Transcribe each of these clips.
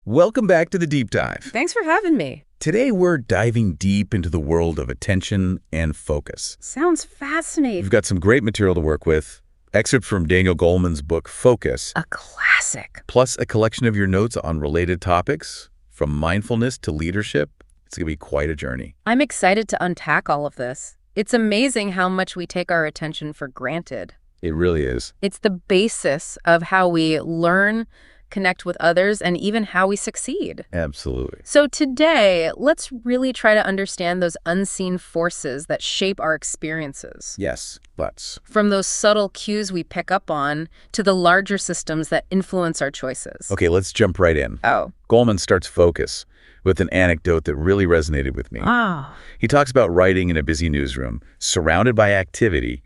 Welcome back to the Deep Dive. Thanks for having me. Today we're diving deep into the world of attention and focus. Sounds fascinating. We've got some great material to work with. Excerpts from Daniel Goleman's book, Focus. A classic. Plus a collection of your notes on related topics, from mindfulness to leadership. It's going to be quite a journey. I'm excited to unpack all of this. It's amazing how much we take our attention for granted. It really is. It's the basis of how we learn, connect with others, and even how we succeed. Absolutely. So today, let's really try to understand those unseen forces that shape our experiences. Yes, let's. From those subtle cues we pick up on to the larger systems that influence our choices. Okay, let's jump right in. Oh. Goleman starts Focus with an anecdote that really resonated with me. Ah. He talks about writing in a busy newsroom, surrounded by activity,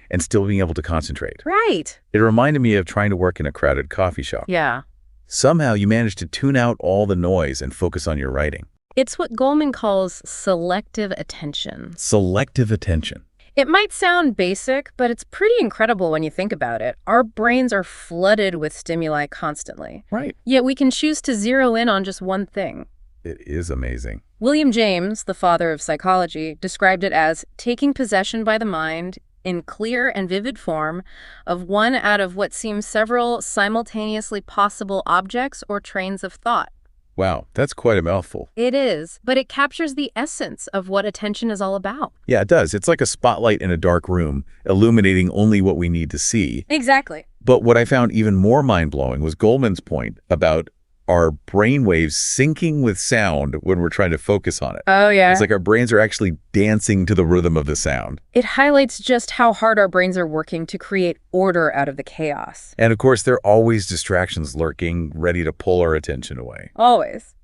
and still being able to concentrate. Right. It reminded me of trying to work in a crowded coffee shop. Yeah. Somehow you manage to tune out all the noise and focus on your writing. It's what Goleman calls selective attention. Selective attention. It might sound basic, but it's pretty incredible when you think about it. Our brains are flooded with stimuli constantly. Right. Yet we can choose to zero in on just one thing. It is amazing. William James, the father of psychology, described it as taking possession by the mind in clear and vivid form of one out of what seems several simultaneously possible objects or trains of thought. Wow, that's quite a mouthful. It is, but it captures the essence of what attention is all about. Yeah, it does. It's like a spotlight in a dark room, illuminating only what we need to see. Exactly. But what I found even more mind-blowing was Goleman's point about our brainwaves syncing with sound when we're trying to focus on it. Oh, yeah. It's like our brains are actually dancing to the rhythm of the sound. It highlights just how hard our brains are working to create order out of the chaos. And of course, there are always distractions lurking, ready to pull our attention away. Always.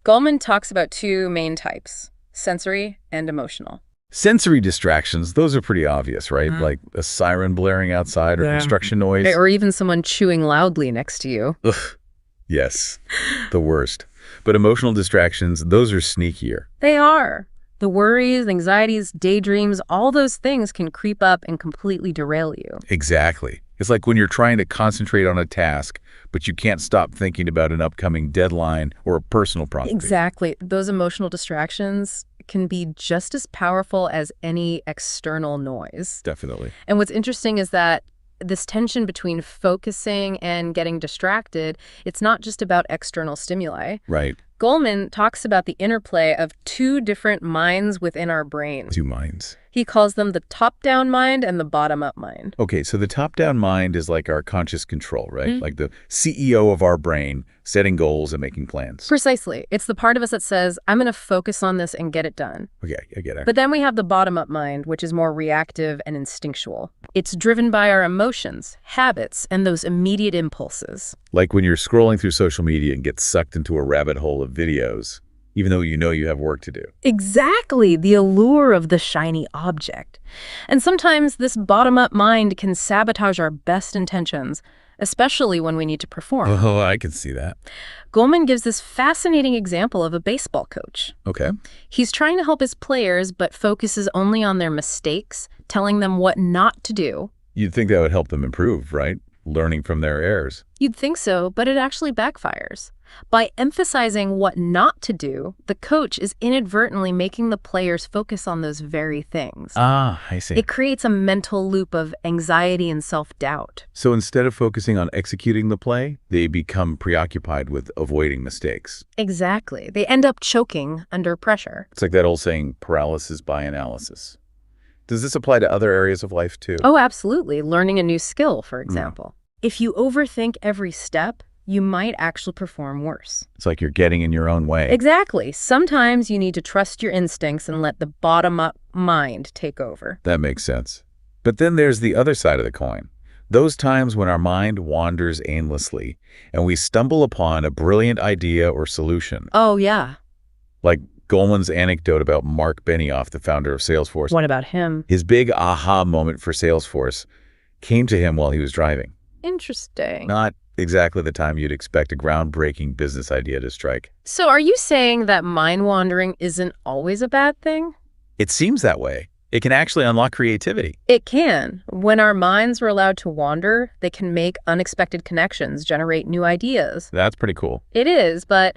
Goleman talks about two main types, sensory and emotional. Sensory distractions, those are pretty obvious, right? Like a siren blaring outside or construction noise. Or even someone chewing loudly next to you. Ugh. Yes, the worst. But emotional distractions, those are sneakier. They are. The worries, anxieties, daydreams, all those things can creep up and completely derail you. Exactly. It's like when you're trying to concentrate on a task, but you can't stop thinking about an upcoming deadline or a personal project. Exactly. Those emotional distractions can be just as powerful as any external noise. Definitely. And what's interesting is that this tension between focusing and getting distracted, it's not just about external stimuli. Right. Goleman talks about the interplay of two different minds within our brain. Two minds. He calls them the top-down mind and the bottom-up mind. Okay, so the top-down mind is like our conscious control, right? Like the CEO of our brain, setting goals and making plans. Precisely. It's the part of us that says, I'm going to focus on this and get it done. Okay, I get it. But then we have the bottom-up mind, which is more reactive and instinctual. It's driven by our emotions, habits, and those immediate impulses. Like when you're scrolling through social media and get sucked into a rabbit hole of videos, even though you know you have work to do. Exactly, the allure of the shiny object. And sometimes this bottom-up mind can sabotage our best intentions, especially when we need to perform. Oh, I can see that. Goleman gives this fascinating example of a baseball coach. Okay. He's trying to help his players, but focuses only on their mistakes, telling them what not to do. You'd think that would help them improve, right? Learning from their errors. You'd think so, but it actually backfires. By emphasizing what not to do, the coach is inadvertently making the players focus on those very things. Ah, I see. It creates a mental loop of anxiety and self-doubt. So instead of focusing on executing the play, they become preoccupied with avoiding mistakes. Exactly. They end up choking under pressure. It's like that old saying, paralysis by analysis. Does this apply to other areas of life too? Oh, absolutely. Learning a new skill, for example. If you overthink every step, you might actually perform worse. It's like you're getting in your own way. Exactly. Sometimes you need to trust your instincts and let the bottom-up mind take over. That makes sense. But then there's the other side of the coin. Those times when our mind wanders aimlessly and we stumble upon a brilliant idea or solution. Oh, yeah. Like Goleman's anecdote about Mark Benioff, the founder of Salesforce. What about him? His big aha moment for Salesforce came to him while he was driving. Interesting. Not exactly the time you'd expect a groundbreaking business idea to strike. So are you saying that mind wandering isn't always a bad thing? It seems that way. It can actually unlock creativity. It can. When our minds are allowed to wander, they can make unexpected connections, generate new ideas. That's pretty cool. It is, but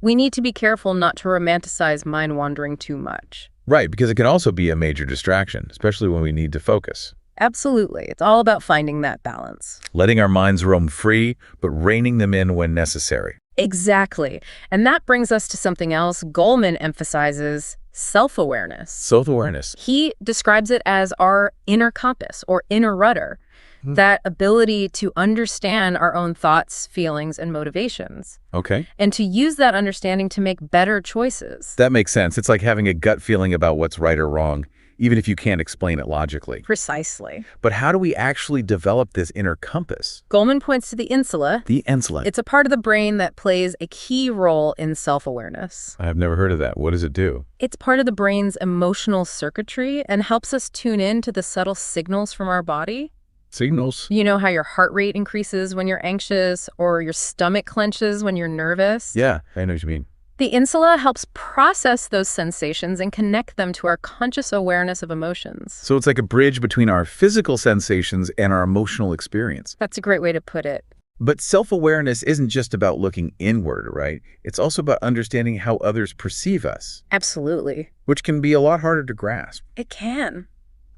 we need to be careful not to romanticize mind wandering too much. Right, because it can also be a major distraction, especially when we need to focus. Absolutely. It's all about finding that balance. Letting our minds roam free, but reining them in when necessary. Exactly. And that brings us to something else Goleman emphasizes: self-awareness. Self-awareness. He describes it as our inner compass or inner rudder, that ability to understand our own thoughts, feelings, and motivations, Okay. and to use that understanding to make better choices. That makes sense. It's like having a gut feeling about what's right or wrong, even if you can't explain it logically. Precisely. But how do we actually develop this inner compass? Goleman points to the insula. The insula. It's a part of the brain that plays a key role in self-awareness. I've never heard of that. What does it do? It's part of the brain's emotional circuitry and helps us tune in to the subtle signals from our body. Signals. You know how your heart rate increases when you're anxious or your stomach clenches when you're nervous? Yeah, I know what you mean. The insula helps process those sensations and connect them to our conscious awareness of emotions. So it's like a bridge between our physical sensations and our emotional experience. That's a great way to put it. But self-awareness isn't just about looking inward, right? It's also about understanding how others perceive us, Absolutely. which can be a lot harder to grasp. It can.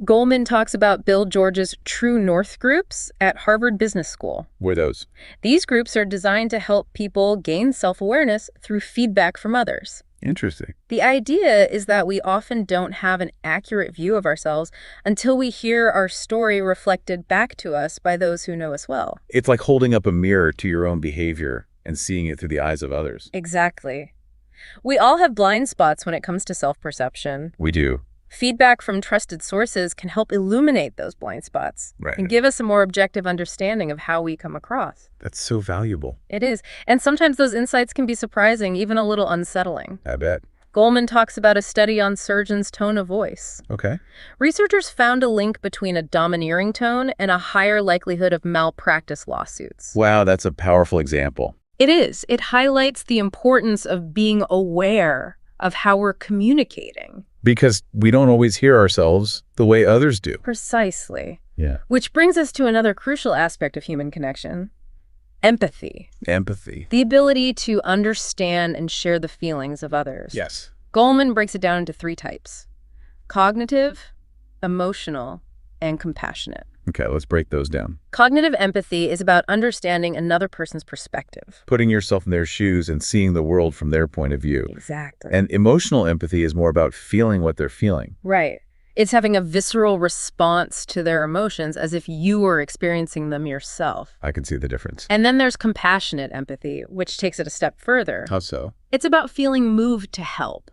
Goleman talks about Bill George's True North groups at Harvard Business School. What are those? These groups are designed to help people gain self-awareness through feedback from others. Interesting. The idea is that we often don't have an accurate view of ourselves until we hear our story reflected back to us by those who know us well. It's like holding up a mirror to your own behavior and seeing it through the eyes of others. Exactly. We all have blind spots when it comes to self-perception. We do. Feedback from trusted sources can help illuminate those blind spots and give us a more objective understanding of how we come across. That's so valuable. It is. And sometimes those insights can be surprising, even a little unsettling. I bet. Goleman talks about a study on surgeons' tone of voice. Okay. Researchers found a link between a domineering tone and a higher likelihood of malpractice lawsuits. Wow, that's a powerful example. It is. It highlights the importance of being aware of how we're communicating. Because we don't always hear ourselves the way others do. Precisely. Yeah. Which brings us to another crucial aspect of human connection: empathy. Empathy. The ability to understand and share the feelings of others. Yes. Goleman breaks it down into 3 types: cognitive, emotional, and compassionate. Okay, let's break those down. Cognitive empathy is about understanding another person's perspective. Putting yourself in their shoes and seeing the world from their point of view. Exactly. And emotional empathy is more about feeling what they're feeling. Right. It's having a visceral response to their emotions as if you were experiencing them yourself. I can see the difference. And then there's compassionate empathy, which takes it a step further. How so? It's about feeling moved to help,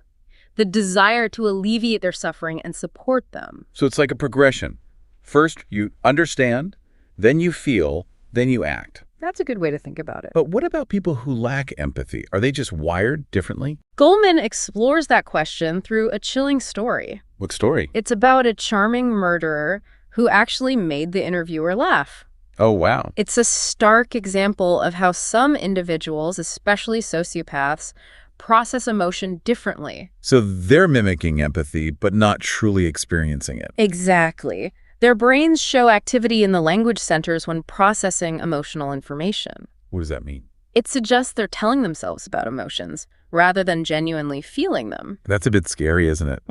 the desire to alleviate their suffering and support them. So it's like a progression. First, you understand, then you feel, then you act. That's a good way to think about it. But what about people who lack empathy? Are they just wired differently? Goleman explores that question through a chilling story. What story? It's about a charming murderer who actually made the interviewer laugh. Oh, wow. It's a stark example of how some individuals, especially sociopaths, process emotion differently. So they're mimicking empathy, but not truly experiencing it. Exactly. Their brains show activity in the language centers when processing emotional information. What does that mean? It suggests they're telling themselves about emotions rather than genuinely feeling them. That's a bit scary, isn't it?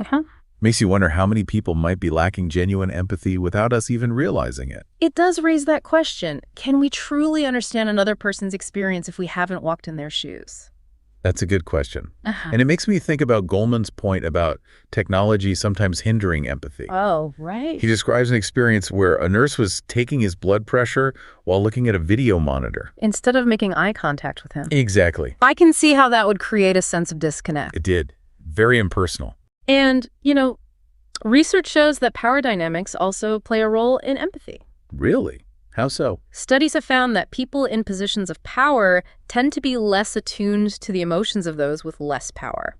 Makes you wonder how many people might be lacking genuine empathy without us even realizing it. It does raise that question. Can we truly understand another person's experience if we haven't walked in their shoes? That's a good question. And it makes me think about Goleman's point about technology sometimes hindering empathy. Oh, right. He describes an experience where a nurse was taking his blood pressure while looking at a video monitor. Instead of making eye contact with him. Exactly. I can see how that would create a sense of disconnect. It did. Very impersonal. And, research shows that power dynamics also play a role in empathy. Really? How so? Studies have found that people in positions of power tend to be less attuned to the emotions of those with less power.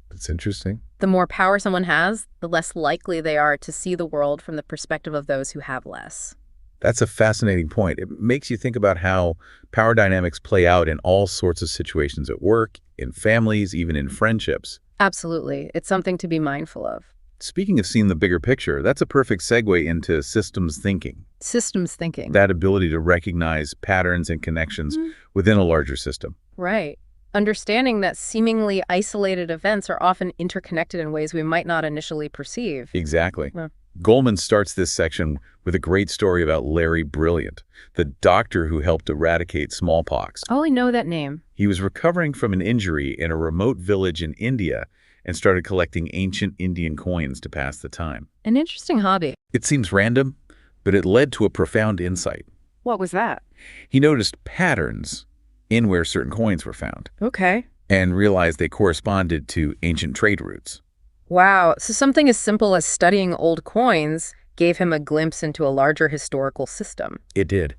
That's interesting. The more power someone has, the less likely they are to see the world from the perspective of those who have less. That's a fascinating point. It makes you think about how power dynamics play out in all sorts of situations at work, in families, even in friendships. Absolutely. It's something to be mindful of. Speaking of seeing the bigger picture, that's a perfect segue into systems thinking, Systems thinking. that ability to recognize patterns and connections within a larger system. Right. Understanding that seemingly isolated events are often interconnected in ways we might not initially perceive. Exactly. Yeah. Goleman starts this section with a great story about Larry Brilliant, the doctor who helped eradicate smallpox. Oh, I know that name. He was recovering from an injury in a remote village in India and started collecting ancient Indian coins to pass the time. An interesting hobby. It seems random, but it led to a profound insight. What was that? He noticed patterns in where certain coins were found Okay. and realized they corresponded to ancient trade routes. Wow. So something as simple as studying old coins gave him a glimpse into a larger historical system. It did.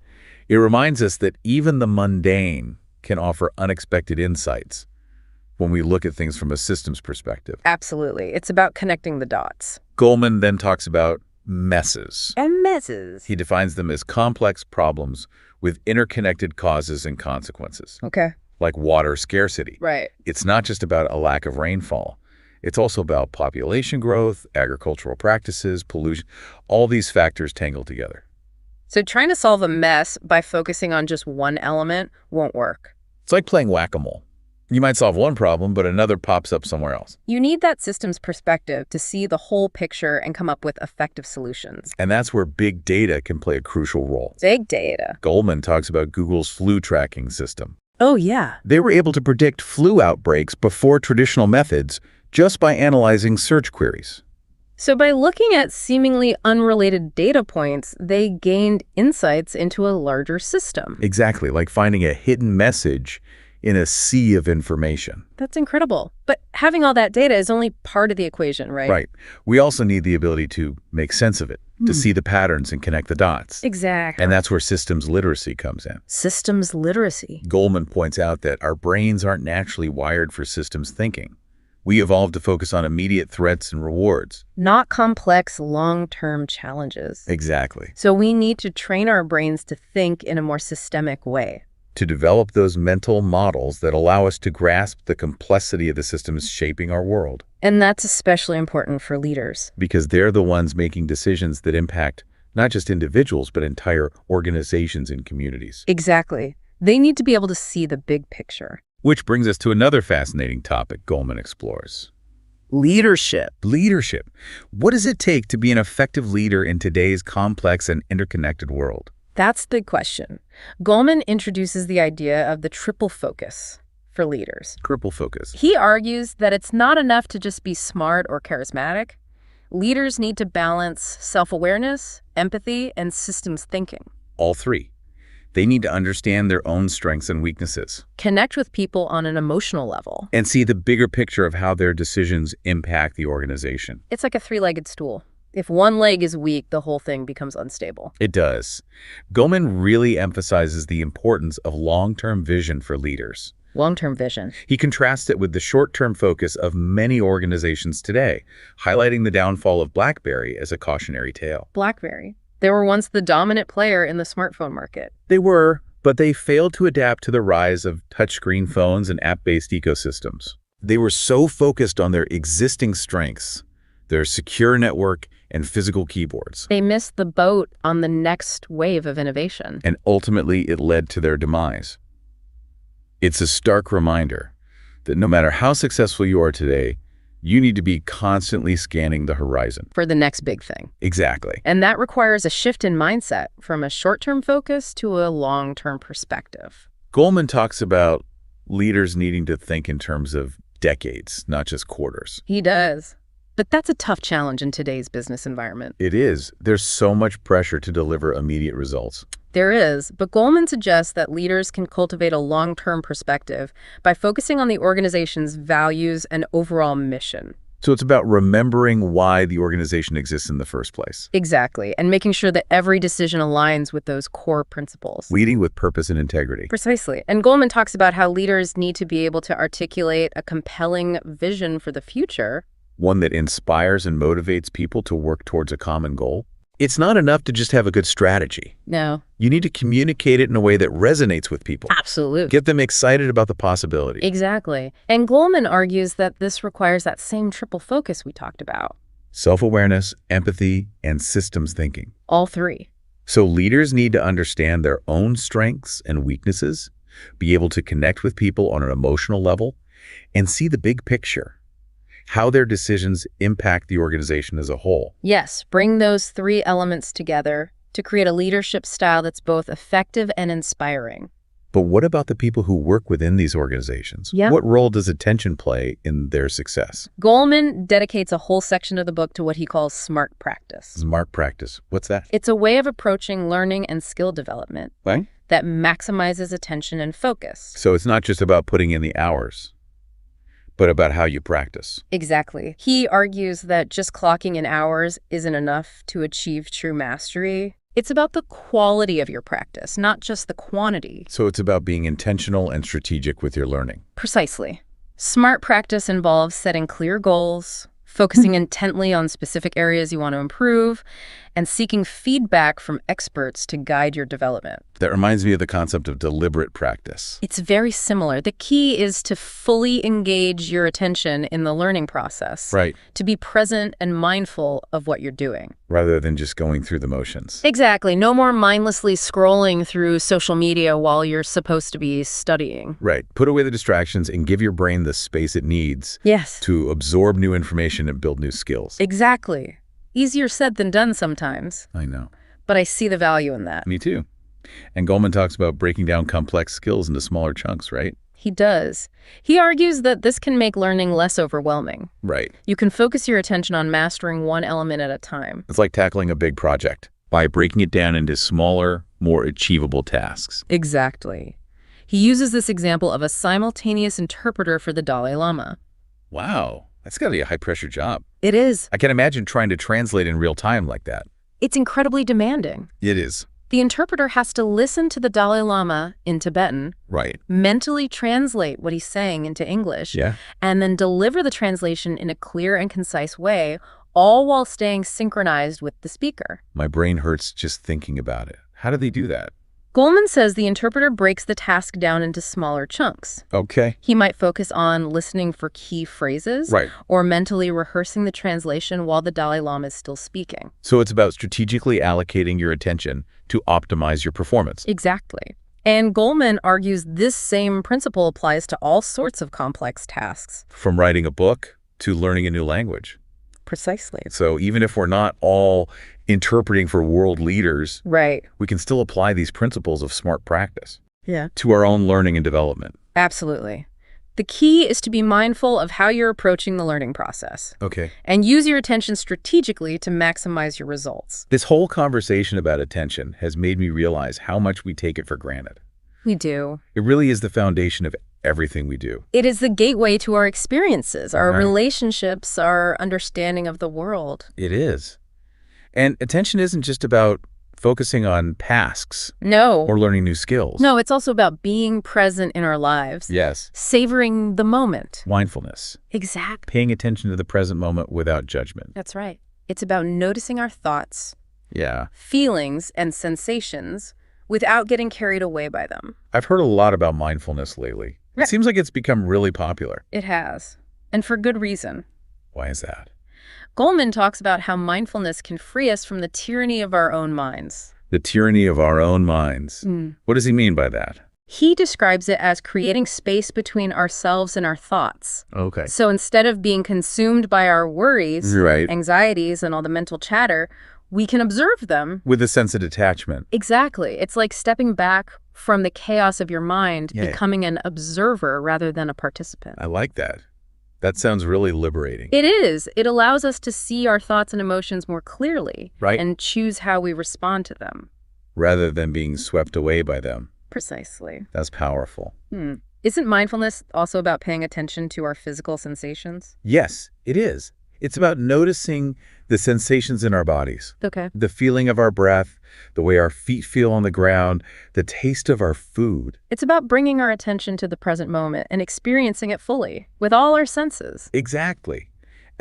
It reminds us that even the mundane can offer unexpected insights when we look at things from a systems perspective. Absolutely. It's about connecting the dots. Goleman then talks about messes. And messes. He defines them as complex problems with interconnected causes and consequences, Okay. like water scarcity. Right. It's not just about a lack of rainfall. It's also about population growth, agricultural practices, pollution, all these factors tangled together. So trying to solve a mess by focusing on just one element won't work. It's like playing whack-a-mole. You might solve one problem, but another pops up somewhere else. You need that systems perspective to see the whole picture and come up with effective solutions. And that's where big data can play a crucial role. Big data. Goleman talks about Google's flu tracking system. Oh, yeah. They were able to predict flu outbreaks before traditional methods just by analyzing search queries. So by looking at seemingly unrelated data points, they gained insights into a larger system. Exactly, like finding a hidden message in a sea of information. That's incredible. But having all that data is only part of the equation, right? Right. We also need the ability to make sense of it, to see the patterns and connect the dots. Exactly. And that's where systems literacy comes in. Systems literacy. Goleman points out that our brains aren't naturally wired for systems thinking. We evolved to focus on immediate threats and rewards. Not complex, long-term challenges. Exactly. So we need to train our brains to think in a more systemic way. To develop those mental models that allow us to grasp the complexity of the systems shaping our world. And that's especially important for leaders. Because they're the ones making decisions that impact not just individuals, but entire organizations and communities. Exactly. They need to be able to see the big picture. Which brings us to another fascinating topic Goleman explores. Leadership. Leadership. What does it take to be an effective leader in today's complex and interconnected world? That's the question. Goleman introduces the idea of the triple focus for leaders. Triple focus. He argues that it's not enough to just be smart or charismatic. Leaders need to balance self-awareness, empathy, and systems thinking. All three. They need to understand their own strengths and weaknesses. Connect with people on an emotional level. And see the bigger picture of how their decisions impact the organization. It's like a three-legged stool. If one leg is weak, the whole thing becomes unstable. It does. Goleman really emphasizes the importance of long-term vision for leaders. Long-term vision. He contrasts it with the short-term focus of many organizations today, highlighting the downfall of BlackBerry as a cautionary tale. BlackBerry. They were once the dominant player in the smartphone market. They were, but they failed to adapt to the rise of touchscreen phones and app-based ecosystems. They were so focused on their existing strengths, their secure network and physical keyboards. They missed the boat on the next wave of innovation. And ultimately, it led to their demise. It's a stark reminder that no matter how successful you are today, you need to be constantly scanning the horizon. For the next big thing. Exactly. And that requires a shift in mindset from a short-term focus to a long-term perspective. Goleman talks about leaders needing to think in terms of decades, not just quarters. He does. But that's a tough challenge in today's business environment. It is. There's so much pressure to deliver immediate results. There is, but Goleman suggests that leaders can cultivate a long-term perspective by focusing on the organization's values and overall mission. So it's about remembering why the organization exists in the first place. Exactly, and making sure that every decision aligns with those core principles. Leading with purpose and integrity. Precisely. And Goleman talks about how leaders need to be able to articulate a compelling vision for the future. One that inspires and motivates people to work towards a common goal. It's not enough to just have a good strategy. No. You need to communicate it in a way that resonates with people. Absolutely. Get them excited about the possibility. Exactly. And Goleman argues that this requires that same triple focus we talked about. Self-awareness, empathy, and systems thinking. All three. So leaders need to understand their own strengths and weaknesses, be able to connect with people on an emotional level, and see the big picture, how their decisions impact the organization as a whole. Yes, bring those three elements together to create a leadership style that's both effective and inspiring. But what about the people who work within these organizations? Yeah. What role does attention play in their success? Goleman dedicates a whole section of the book to what he calls smart practice. Smart practice. What's that? It's a way of approaching learning and skill development Right? that maximizes attention and focus. So it's not just about putting in the hours, but about how you practice. Exactly. He argues that just clocking in hours isn't enough to achieve true mastery. It's about the quality of your practice, not just the quantity. So it's about being intentional and strategic with your learning. Precisely. Smart practice involves setting clear goals, focusing intently on specific areas you want to improve, and seeking feedback from experts to guide your development. That reminds me of the concept of deliberate practice. It's very similar. The key is to fully engage your attention in the learning process. Right. To be present and mindful of what you're doing. Rather than just going through the motions. Exactly. No more mindlessly scrolling through social media while you're supposed to be studying. Right. Put away the distractions and give your brain the space it needs Yes. to absorb new information and build new skills. Exactly. Easier said than done sometimes, I know. but I see the value in that. Me too. And Goleman talks about breaking down complex skills into smaller chunks, right? He does. He argues that this can make learning less overwhelming. Right. You can focus your attention on mastering one element at a time. It's like tackling a big project by breaking it down into smaller, more achievable tasks. Exactly. He uses this example of a simultaneous interpreter for the Dalai Lama. Wow. That's got to be a high-pressure job. It is. I can imagine trying to translate in real time like that. It's incredibly demanding. It is. The interpreter has to listen to the Dalai Lama in Tibetan, Right. mentally translate what he's saying into English, Yeah. and then deliver the translation in a clear and concise way, all while staying synchronized with the speaker. My brain hurts just thinking about it. How do they do that? Goleman says the interpreter breaks the task down into smaller chunks. Okay. He might focus on listening for key phrases, Right. or mentally rehearsing the translation while the Dalai Lama is still speaking. So it's about strategically allocating your attention to optimize your performance. Exactly. And Goleman argues this same principle applies to all sorts of complex tasks. From writing a book to learning a new language. Precisely. So even if we're not all interpreting for world leaders, Right. we can still apply these principles of smart practice Yeah. to our own learning and development. Absolutely. The key is to be mindful of how you're approaching the learning process Okay. and use your attention strategically to maximize your results. This whole conversation about attention has made me realize how much we take it for granted. We do. It really is the foundation of everything we do. It is the gateway to our experiences, our Right. relationships, our understanding of the world. It is. And attention isn't just about focusing on tasks No. or learning new skills. No, it's also about being present in our lives. Yes. Savoring the moment. Mindfulness. Exactly. Paying attention to the present moment without judgment. That's right. It's about noticing our thoughts, Yeah. feelings, and sensations without getting carried away by them. I've heard a lot about mindfulness lately. Yeah. It seems like it's become really popular. It has. And for good reason. Why is that? Goleman talks about how mindfulness can free us from the tyranny of our own minds. The tyranny of our own minds. What does he mean by that? He describes it as creating space between ourselves and our thoughts. Okay. So instead of being consumed by our worries, Right. anxieties, and all the mental chatter, we can observe them. With a sense of detachment. Exactly. It's like stepping back from the chaos of your mind, Yeah. becoming an observer rather than a participant. I like that. That sounds really liberating. It is. It allows us to see our thoughts and emotions more clearly, Right. and choose how we respond to them. Rather than being swept away by them. Precisely. That's powerful. Isn't mindfulness also about paying attention to our physical sensations? Yes, it is. It's about noticing the sensations in our bodies. Okay. The feeling of our breath, the way our feet feel on the ground, the taste of our food. It's about bringing our attention to the present moment and experiencing it fully, with all our senses. Exactly.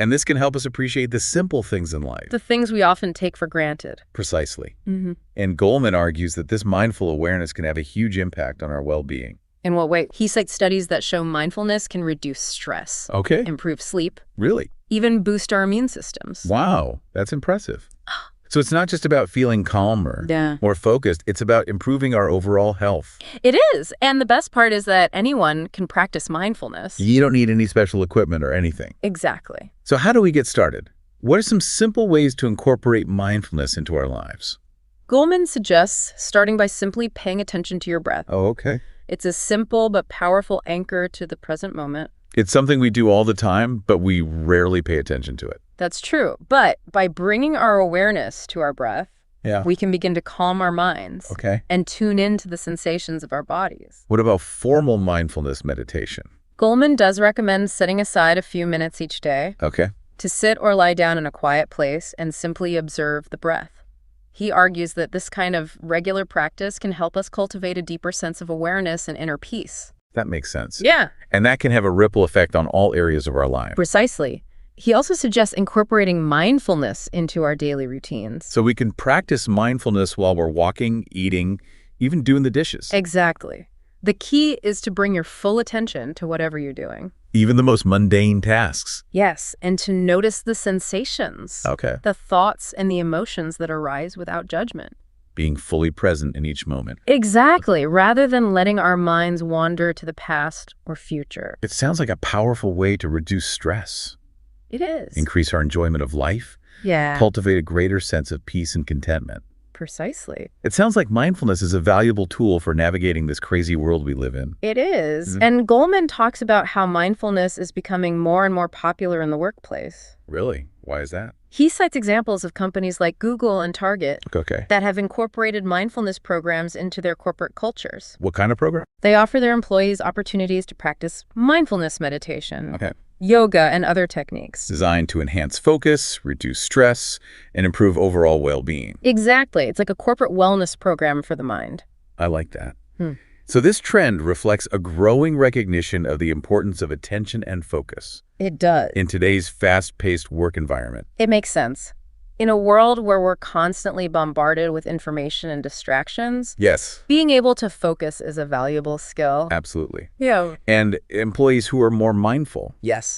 And this can help us appreciate the simple things in life. The things we often take for granted. Precisely. And Goleman argues that this mindful awareness can have a huge impact on our well-being. In what way? He cites studies that show mindfulness can reduce stress, Okay. improve sleep, Really? even boost our immune systems. Wow, that's impressive. So it's not just about feeling calmer, more focused. It's about improving our overall health. It is. And the best part is that anyone can practice mindfulness. You don't need any special equipment or anything. Exactly. So how do we get started? What are some simple ways to incorporate mindfulness into our lives? Goleman suggests starting by simply paying attention to your breath. Oh, okay. It's a simple but powerful anchor to the present moment. It's something we do all the time, but we rarely pay attention to it. That's true. But by bringing our awareness to our breath, we can begin to calm our minds and tune into the sensations of our bodies. What about formal mindfulness meditation? Goleman does recommend setting aside a few minutes each day to sit or lie down in a quiet place and simply observe the breath. He argues that this kind of regular practice can help us cultivate a deeper sense of awareness and inner peace. That makes sense. Yeah. And that can have a ripple effect on all areas of our life. Precisely. He also suggests incorporating mindfulness into our daily routines. So we can practice mindfulness while we're walking, eating, even doing the dishes. Exactly. The key is to bring your full attention to whatever you're doing. Even the most mundane tasks. Yes, and to notice the sensations, the thoughts and the emotions that arise without judgment. Being fully present in each moment. Exactly, rather than letting our minds wander to the past or future. It sounds like a powerful way to reduce stress. It is. Increase our enjoyment of life. Cultivate a greater sense of peace and contentment. Precisely. It sounds like mindfulness is a valuable tool for navigating this crazy world we live in. It is. And Goleman talks about how mindfulness is becoming more and more popular in the workplace. Really? Why is that? He cites examples of companies like Google and Target that have incorporated mindfulness programs into their corporate cultures. What kind of program? They offer their employees opportunities to practice mindfulness meditation, yoga, and other techniques. Designed to enhance focus, reduce stress, and improve overall well-being. Exactly. It's like a corporate wellness program for the mind. I like that. So this trend reflects a growing recognition of the importance of attention and focus. It does. In today's fast-paced work environment. It makes sense. In a world where we're constantly bombarded with information and distractions, being able to focus is a valuable skill. Absolutely. Yeah. And employees who are more mindful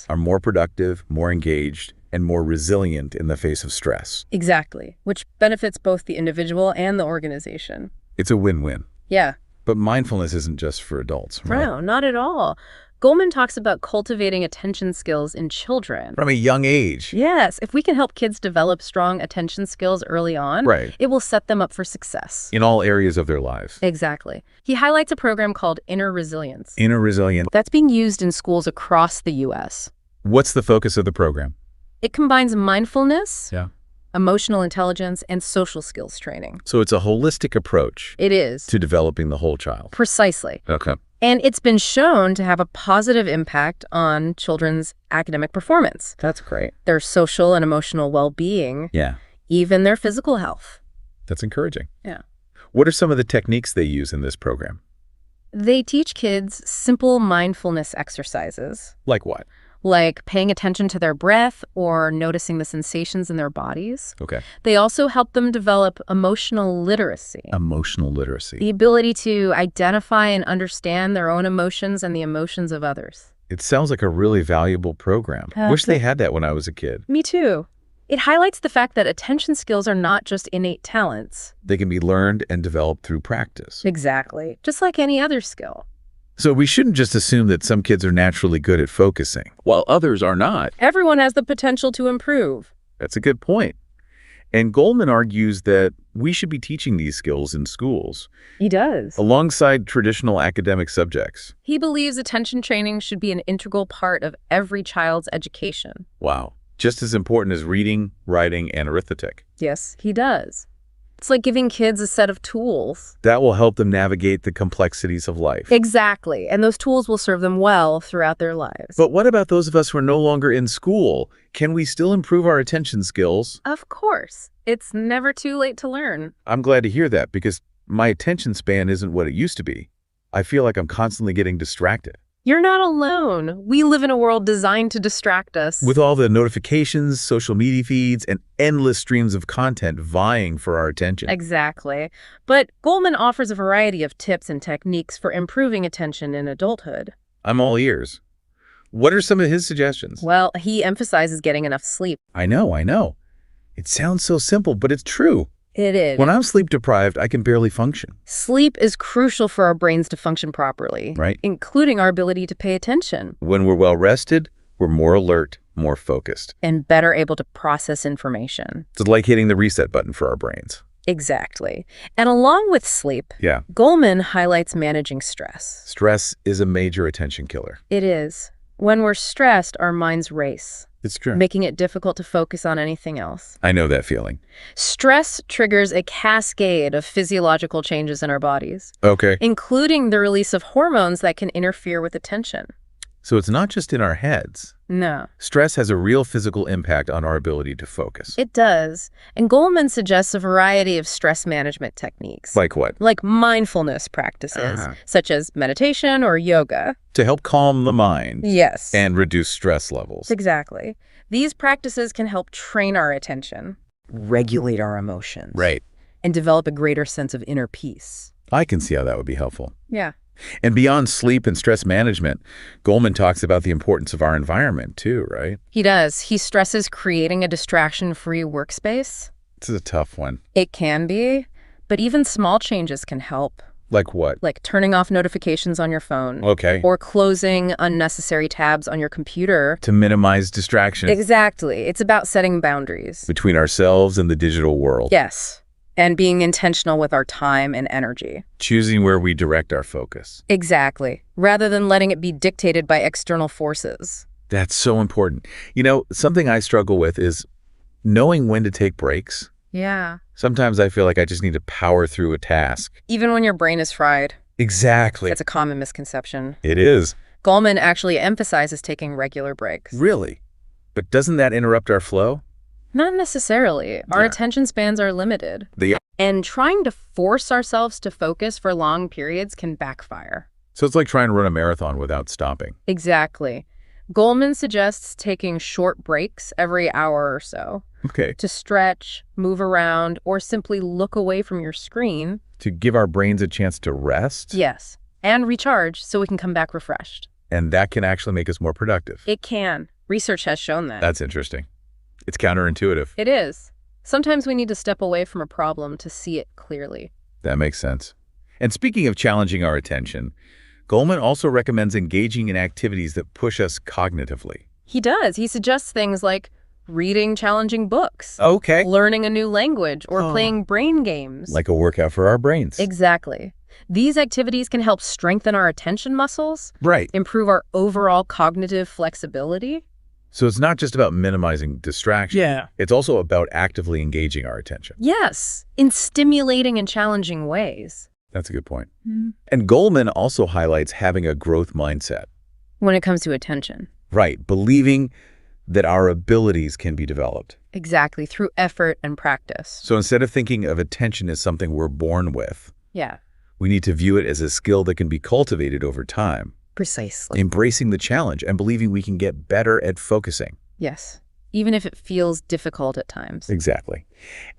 are more productive, more engaged, and more resilient in the face of stress. Exactly, which benefits both the individual and the organization. It's a win-win. Yeah. But mindfulness isn't just for adults, right? No, not at all. Goleman talks about cultivating attention skills in children. From a young age. Yes, if we can help kids develop strong attention skills early on, it will set them up for success. In all areas of their lives. Exactly. He highlights a program called Inner Resilience. Inner Resilience. That's being used in schools across the U.S. What's the focus of the program? It combines mindfulness, emotional intelligence, and social skills training. So it's a holistic approach. It is. To developing the whole child. Precisely. Okay. And it's been shown to have a positive impact on children's academic performance. That's great. Their social and emotional well-being. Even their physical health. That's encouraging. Yeah. What are some of the techniques they use in this program? They teach kids simple mindfulness exercises. Like what? Like paying attention to their breath or noticing the sensations in their bodies. Okay. They also help them develop emotional literacy. Emotional literacy. The ability to identify and understand their own emotions and the emotions of others. It sounds like a really valuable program. Wish they had that when I was a kid. Me too. It highlights the fact that attention skills are not just innate talents. They can be learned and developed through practice. Exactly. Just like any other skill. So we shouldn't just assume that some kids are naturally good at focusing, while others are not. Everyone has the potential to improve. That's a good point. And Goleman argues that we should be teaching these skills in schools. He does. Alongside traditional academic subjects. He believes attention training should be an integral part of every child's education. Wow. Just as important as reading, writing, and arithmetic. Yes, he does. It's like giving kids a set of tools. That will help them navigate the complexities of life. Exactly. And those tools will serve them well throughout their lives. But what about those of us who are no longer in school? Can we still improve our attention skills? Of course. It's never too late to learn. I'm glad to hear that because my attention span isn't what it used to be. I feel like I'm constantly getting distracted. You're not alone. We live in a world designed to distract us. With all the notifications, social media feeds, and endless streams of content vying for our attention. Exactly. But Goleman offers a variety of tips and techniques for improving attention in adulthood. I'm all ears. What are some of his suggestions? Well, he emphasizes getting enough sleep. I know. It sounds so simple, but it's true. It is. When I'm sleep deprived, I can barely function. Sleep is crucial for our brains to function properly, Right. including our ability to pay attention When we're well rested, we're more alert, more focused. and better able to process information. It's like hitting the reset button for our brains. Exactly. And along with sleep, Yeah. Goleman highlights managing stress. Stress is a major attention killer. It is. When we're stressed, our minds race, It's true. making it difficult to focus on anything else. I know that feeling. Stress triggers a cascade of physiological changes in our bodies, Okay. including the release of hormones that can interfere with attention. So it's not just in our heads. No, Stress has a real physical impact on our ability to focus. it does. And Goleman suggests a variety of stress management techniques, Like what? like mindfulness practices, such as meditation or yoga. To help calm the mind Yes. and reduce stress levels. Exactly. These practices can help train our attention, regulate our emotions, Right. and develop a greater sense of inner peace. I can see how that would be helpful. Yeah. And beyond sleep and stress management, Goleman talks about the importance of our environment too, right? He does. He stresses creating a distraction-free workspace. This is a tough one. It can be, but even small changes can help, Like what? like turning off notifications on your phone Okay. or closing unnecessary tabs on your computer. To minimize distraction Exactly. It's about setting boundaries. between ourselves and the digital world. Yes. And being intentional with our time and energy. Choosing where we direct our focus. Exactly. Rather than letting it be dictated by external forces. That's so important. You know, something I struggle with is knowing when to take breaks. Yeah. Sometimes I feel like I just need to power through a task. Even when your brain is fried. Exactly. That's a common misconception. It is. Goleman actually emphasizes taking regular breaks. Really? But doesn't that interrupt our flow? Not necessarily. Our Yeah. attention spans are limited. They And trying to force ourselves to focus for long periods can backfire. So it's like trying to run a marathon without stopping. Exactly. Goleman suggests taking short breaks every hour or so Okay. to stretch, move around, or simply look away from your screen. To give our brains a chance to rest. Yes. And recharge so we can come back refreshed. And that can actually make us more productive. It can. Research has shown that. That's interesting. It's counterintuitive. It is. Sometimes we need to step away from a problem to see it clearly. That makes sense. And speaking of challenging our attention, Goleman also recommends engaging in activities that push us cognitively. He does. He suggests things like reading challenging books, Okay. learning a new language, or playing brain games. Like a workout for our brains. Exactly. These activities can help strengthen our attention muscles, Right. improve our overall cognitive flexibility. So it's not just about minimizing distraction. Yeah. It's also about actively engaging our attention. Yes, in stimulating and challenging ways. That's a good point. And Goleman also highlights having a growth mindset. When it comes to attention. Right. Believing that our abilities can be developed. Exactly, through effort and practice. So instead of thinking of attention as something we're born with, Yeah, we need to view it as a skill that can be cultivated over time. precisely. Embracing the challenge and believing we can get better at focusing. Yes, even if it feels difficult at times. Exactly.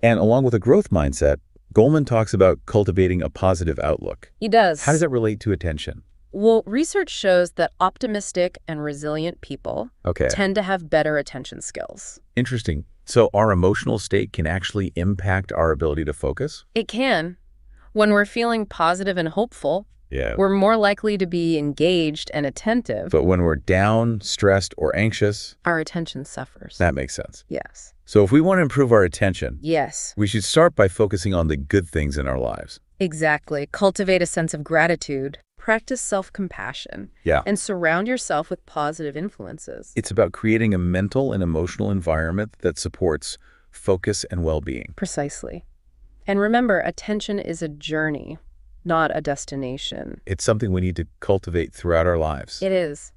And along with a growth mindset, Goleman talks about cultivating a positive outlook. He does. How does that relate to attention? Well, research shows that optimistic and resilient people Okay. tend to have better attention skills. Interesting. So our emotional state can actually impact our ability to focus? It can. When we're feeling positive and hopeful, Yeah. we're more likely to be engaged and attentive. But when we're down, stressed, or anxious, Our attention suffers. that makes sense. Yes. So if we want to improve our attention, Yes, we should start by focusing on the good things in our lives. exactly. Cultivate a sense of gratitude. Practice self-compassion. Yeah. And surround yourself with positive influences. It's about creating a mental and emotional environment that supports focus and well-being. Precisely. And remember, attention is a journey, not a destination. It's something we need to cultivate throughout our lives. It is.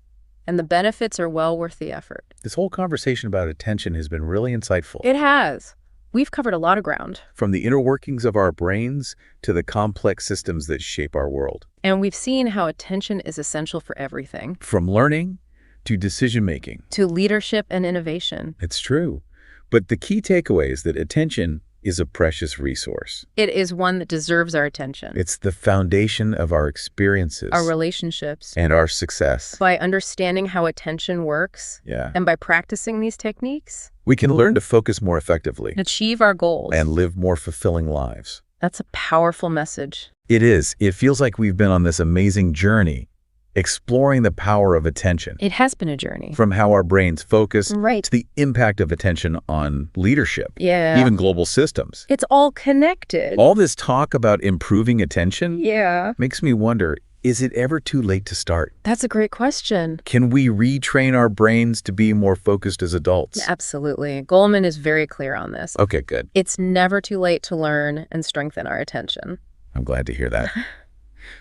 And the benefits are well worth the effort. This whole conversation about attention has been really insightful. It has. We've covered a lot of ground. From the inner workings of our brains to the complex systems that shape our world. And we've seen how attention is essential for everything. From learning to decision-making. To leadership and innovation. It's true. But the key takeaway is that attention is a precious resource. It is one that deserves our attention. It's the foundation of our experiences. Our relationships. And our success. By understanding how attention works. Yeah. And by practicing these techniques. We can learn to focus more effectively. Achieve our goals. And live more fulfilling lives. That's a powerful message. It is. It feels like we've been on this amazing journey, exploring the power of attention. It has been a journey. From how our brains focus to the impact of attention on leadership. Yeah. Even global systems. It's all connected. All this talk about improving attention makes me wonder, is it ever too late to start? That's a great question. Can we retrain our brains to be more focused as adults? Absolutely. Goleman is very clear on this. Okay, good. It's never too late to learn and strengthen our attention. I'm glad to hear that.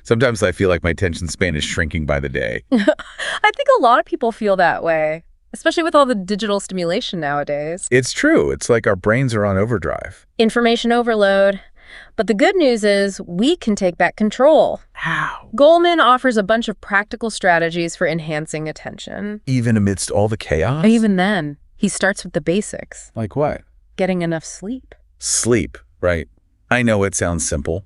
Sometimes I feel like my attention span is shrinking by the day. I think a lot of people feel that way, especially with all the digital stimulation nowadays. It's true. It's like our brains are on overdrive. Information overload. But the good news is we can take back control. How? Goleman offers a bunch of practical strategies for enhancing attention. Even amidst all the chaos? Even then, he starts with the basics. Like what? Getting enough sleep. Sleep, right. I know it sounds simple,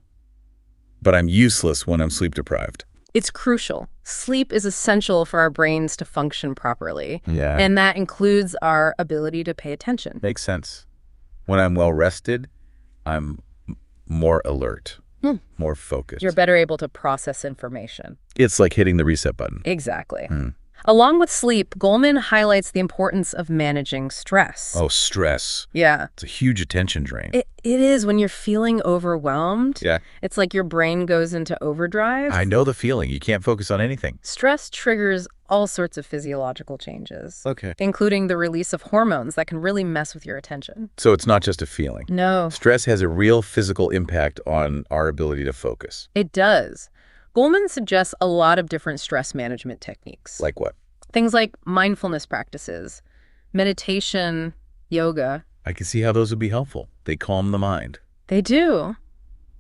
but I'm useless when I'm sleep deprived. It's crucial. Sleep is essential for our brains to function properly. Yeah. And that includes our ability to pay attention. Makes sense. When I'm well rested, I'm more alert, more focused. You're better able to process information. It's like hitting the reset button. Exactly. Along with sleep, Goleman highlights the importance of managing stress. Oh, stress. Yeah. It's a huge attention drain. It is when you're feeling overwhelmed. Yeah. It's like your brain goes into overdrive. I know the feeling. You can't focus on anything. Stress triggers all sorts of physiological changes. Okay. Including the release of hormones that can really mess with your attention. So it's not just a feeling. No. Stress has a real physical impact on our ability to focus. It does. Goleman suggests a lot of different stress management techniques. Like what? Things like mindfulness practices, meditation, yoga. I can see how those would be helpful. They calm the mind. They do.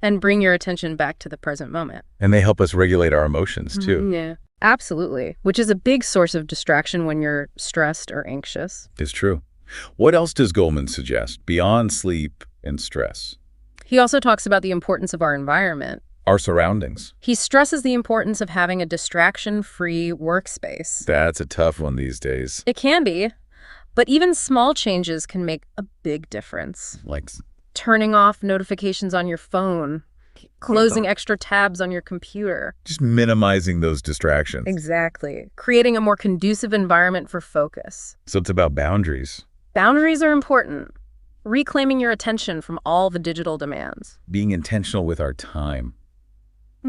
And bring your attention back to the present moment. And they help us regulate our emotions, too. Yeah, absolutely. Which is a big source of distraction when you're stressed or anxious. It's true. What else does Goleman suggest beyond sleep and stress? He also talks about the importance of our environment. Our surroundings. He stresses the importance of having a distraction-free workspace. That's a tough one these days. It can be, but even small changes can make a big difference. Like turning off notifications on your phone, closing extra tabs on your computer. just minimizing those distractions. Exactly. Creating a more conducive environment for focus. So it's about boundaries. Boundaries are important. Reclaiming your attention from all the digital demands. Being intentional with our time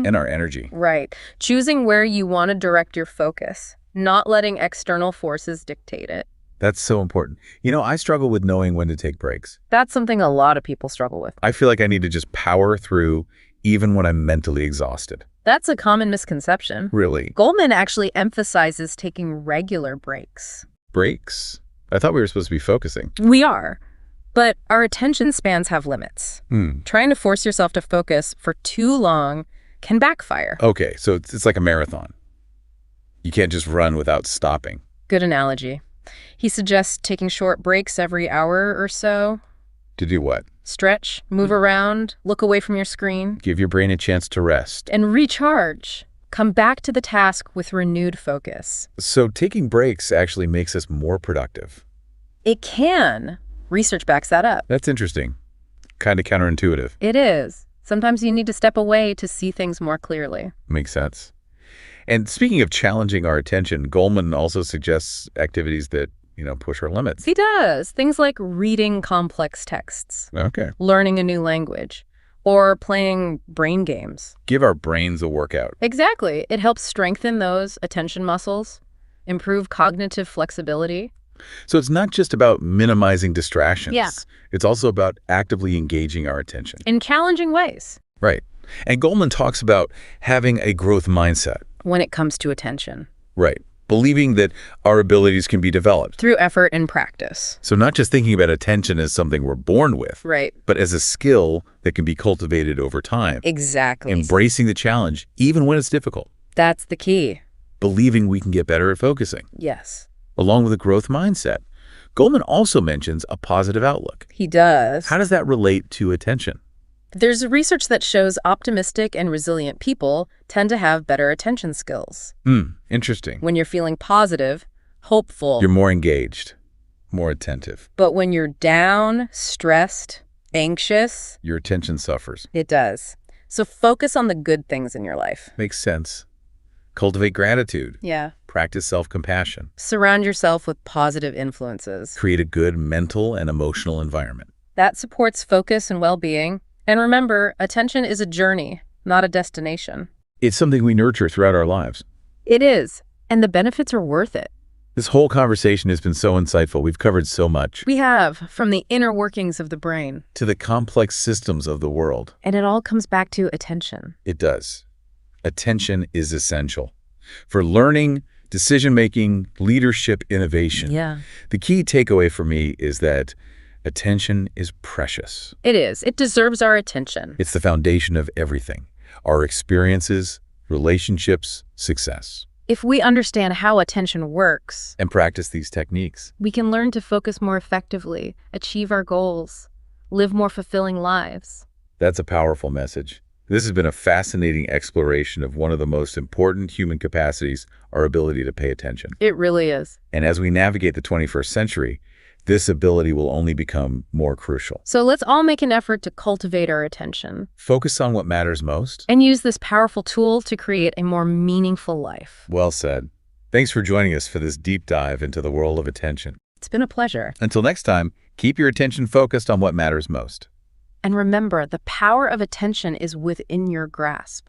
and our energy. Right. Choosing where you want to direct your focus, not letting external forces dictate it. That's so important. You know, I struggle with knowing when to take breaks. That's something a lot of people struggle with. I feel like I need to just power through even when I'm mentally exhausted. That's a common misconception. Really? Goleman actually emphasizes taking regular breaks. Breaks? I thought we were supposed to be focusing. We are. But our attention spans have limits. Trying to force yourself to focus for too long can backfire. Okay, so it's like a marathon. You can't just run without stopping. Good analogy. He suggests taking short breaks every hour or so. To do what? Stretch, move around, look away from your screen. Give your brain a chance to rest. And recharge. Come back to the task with renewed focus. So taking breaks actually makes us more productive. It can. Research backs that up. That's interesting. Kind of counterintuitive. It is. Sometimes you need to step away to see things more clearly. Makes sense. And speaking of challenging our attention, Goleman also suggests activities that, push our limits. He does. Things like reading complex texts. Okay. Learning a new language. Or playing brain games. Give our brains a workout. Exactly. It helps strengthen those attention muscles, improve cognitive flexibility. So it's not just about minimizing distractions. Yeah. It's also about actively engaging our attention. In challenging ways. Right. And Goleman talks about having a growth mindset. When it comes to attention. Right. believing that our abilities can be developed. Through effort and practice. So not just thinking about attention as something we're born with, Right. but as a skill that can be cultivated over time. Exactly. Embracing the challenge, even when it's difficult. That's the key. Believing we can get better at focusing, Yes. along with a growth mindset. Goleman also mentions a positive outlook. He does. How does that relate to attention? There's research that shows optimistic and resilient people tend to have better attention skills. Interesting. When you're feeling positive, hopeful. You're more engaged, more attentive. But when you're down, stressed, anxious, Your attention suffers. it does. So focus on the good things in your life. Makes sense. Cultivate gratitude. Yeah. Practice self-compassion. Surround yourself with positive influences. Create a good mental and emotional environment. That supports focus and well-being. And remember, attention is a journey, not a destination. It's something we nurture throughout our lives. It is, and the benefits are worth it. This whole conversation has been so insightful. We've covered so much. We have, from the inner workings of the brain. To the complex systems of the world. And it all comes back to attention. It does. Attention is essential for learning, decision-making, leadership, innovation. Yeah. The key takeaway for me is that attention is precious. It is. It deserves our attention. It's the foundation of everything. Our experiences, relationships, success. If we understand how attention works, And practice these techniques. we can learn to focus more effectively, achieve our goals, live more fulfilling lives. That's a powerful message. This has been a fascinating exploration of one of the most important human capacities, our ability to pay attention. It really is. And as we navigate the 21st century, this ability will only become more crucial. So let's all make an effort to cultivate our attention Focus on what matters most. and use this powerful tool to create a more meaningful life. Well said. Thanks for joining us for this deep dive into the world of attention. It's been a pleasure. Until next time, keep your attention focused on what matters most. And remember, the power of attention is within your grasp.